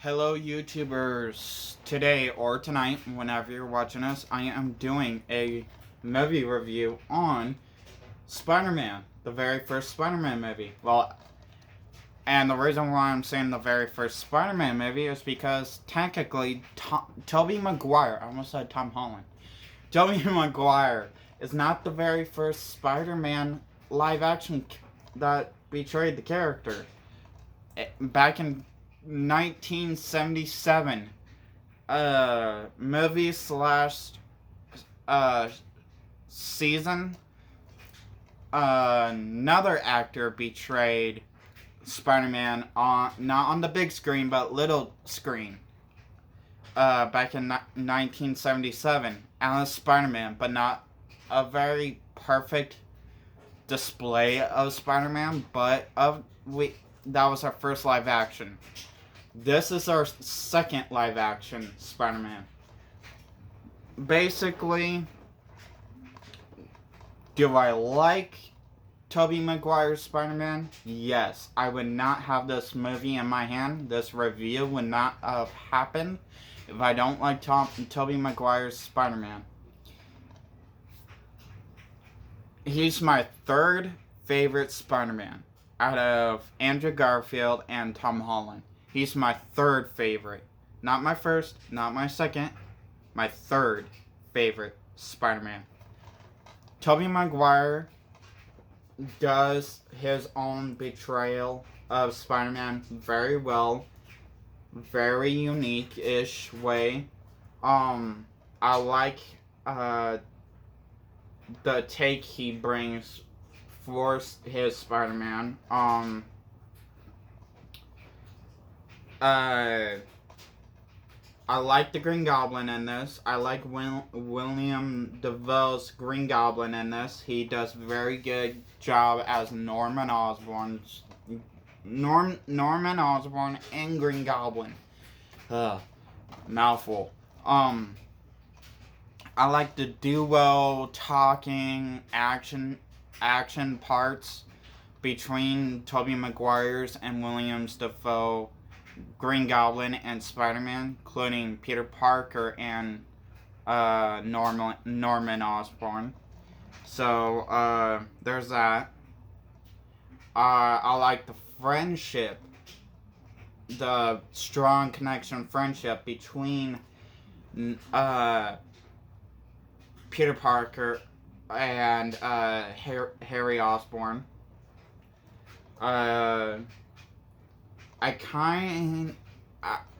Hello YouTubers! Today or tonight, whenever you're watching this, I am doing a movie review on Spider-Man, the very first Spider-Man movie. And the reason why I'm saying the very first Spider-Man movie is because technically Tobey Maguire, I almost said Tom Holland, Tobey Maguire is not the very first Spider-Man live action that betrayed the character. Back in 1977, movie slash uh, season, another actor betrayed Spider-Man not on the big screen but little screen. Back in 1977, as Spider-Man, but not a very perfect display of Spider-Man, but that was our first live action. This is our second live action Spider-Man. Basically, do I like Tobey Maguire's Spider-Man? Yes. I would not have this movie in my hand. This review would not have happened if I don't like Tobey Maguire's Spider-Man. He's my third favorite Spider-Man out of Andrew Garfield and Tom Holland. He's my third favorite. Not my first, not my second, my third favorite Spider-Man. Tobey Maguire does his own betrayal of Spider-Man very well. Very unique-ish way. I like the take he brings for his Spider-Man. I like the Green Goblin in this. I like William Dafoe's Green Goblin in this. He does very good job as Norman Osborn. Norman Osborn and Green Goblin. Mouthful. I like the duo talking action parts between Tobey Maguire's and William Dafoe Green Goblin and Spider-Man, including Peter Parker and Norman Osborn. So there's that. I like the friendship, the strong connection friendship between Peter Parker and Harry Osborn.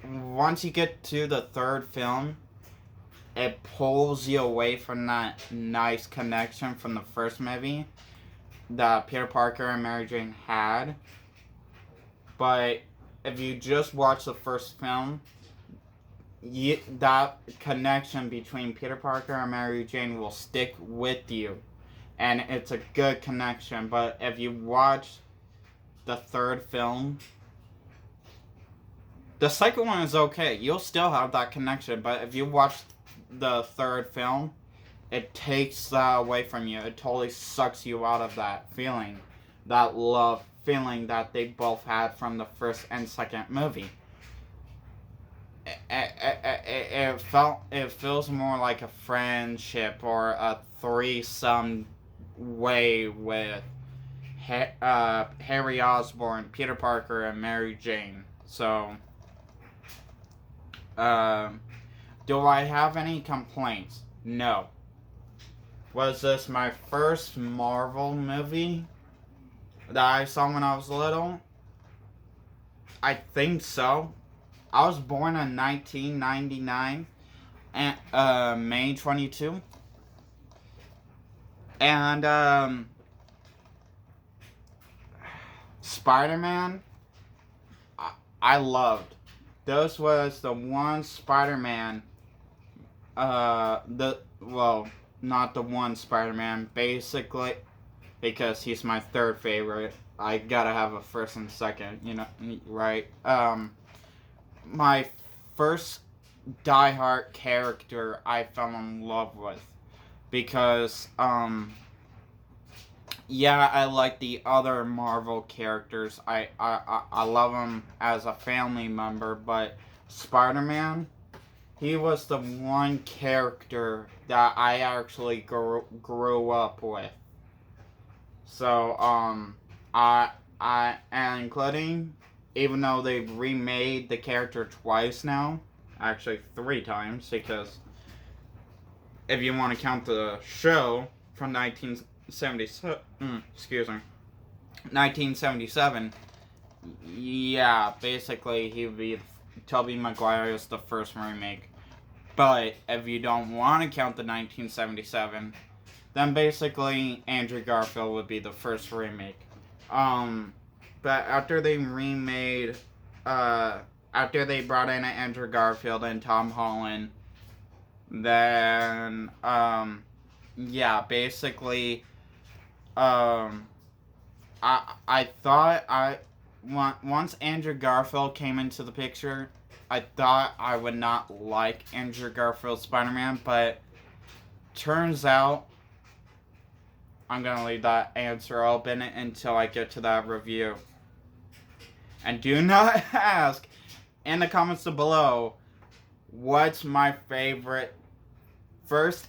Once you get to the third film, it pulls you away from that nice connection from the first movie that Peter Parker and Mary Jane had. But if you just watch the first film, that connection between Peter Parker and Mary Jane will stick with you. And it's a good connection. But if you watch the third film, the second one is okay. You'll still have that connection. But if you watch the third film, it takes that away from you. It totally sucks you out of that feeling. That love feeling that they both had from the first and second movie. It feels more like a friendship or a threesome way with Harry Osborn, Peter Parker, and Mary Jane. So, do I have any complaints? No. Was this my first Marvel movie that I saw when I was little? I think so. I was born in 1999, and May 22. And Spider-Man, I loved. This was the one Spider-Man. Not the one Spider-Man. Basically, because he's my third favorite, I gotta have a first and second. You know, right? My first diehard character I fell in love with, because yeah, I like the other Marvel characters. I love them as a family member, but Spider-Man, he was the one character that I actually grew up with. So, and including, even though they've remade the character twice now, actually 3 times, because if you want to count the show from 1977, yeah, basically he would be, Tobey Maguire is the first remake. But if you don't want to count the 1977, then basically Andrew Garfield would be the first remake. But after they remade, after they brought in Andrew Garfield and Tom Holland, then, yeah, basically, I thought once Andrew Garfield came into the picture, I thought I would not like Andrew Garfield's Spider-Man, but turns out I'm going to leave that answer open until I get to that review. And do not ask in the comments below what's my favorite first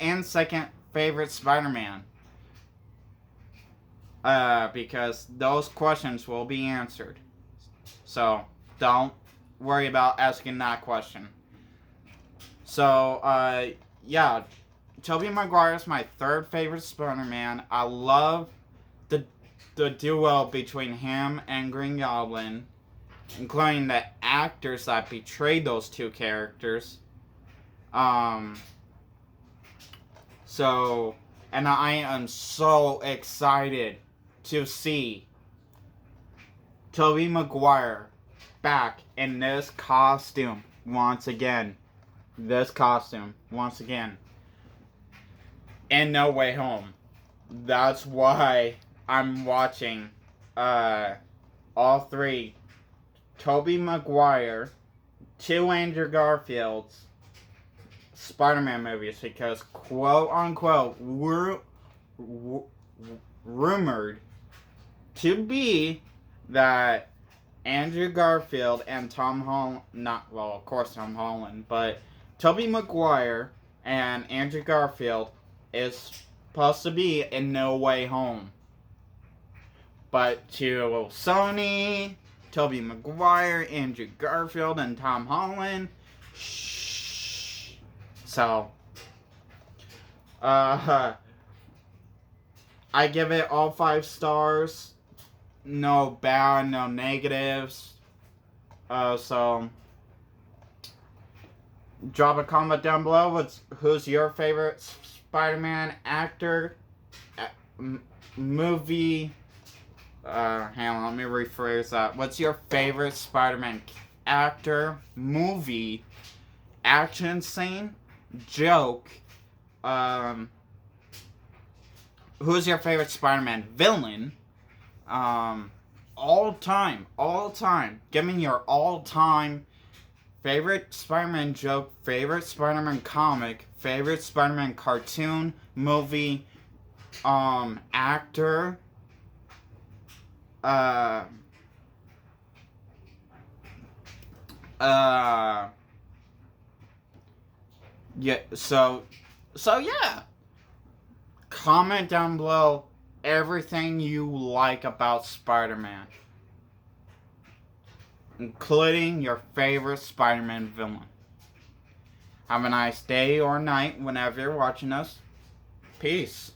and second favorite Spider-Man. Because those questions will be answered. So, don't worry about asking that question. So, yeah, Tobey Maguire is my third favorite Spider-Man. I love the duo between him and Green Goblin, including the actors that betrayed those two characters. So, and I am so excited to see Tobey Maguire back in this costume once again. And No Way Home. That's why I'm watching all 3 Tobey Maguire, 2 Andrew Garfield's Spider-Man movies, because quote unquote rumored to be that Andrew Garfield and Tom Holland, of course Tom Holland, but Tobey Maguire and Andrew Garfield is supposed to be in No Way Home. But to Sony, Tobey Maguire, Andrew Garfield, and Tom Holland, shh. So, I give it all 5 stars. No bad, no negatives. So, drop a comment down below. Who's your favorite Spider-Man actor, movie? Hang on, let me rephrase that. What's your favorite Spider-Man actor, movie, action scene, joke? Who's your favorite Spider-Man villain? All time. Give me your all-time favorite Spider-Man joke, favorite Spider-Man comic, favorite Spider-Man cartoon, movie, actor, yeah, so yeah. Comment down below everything you like about Spider-Man, including your favorite Spider-Man villain. Have a nice day or night whenever you're watching us. Peace.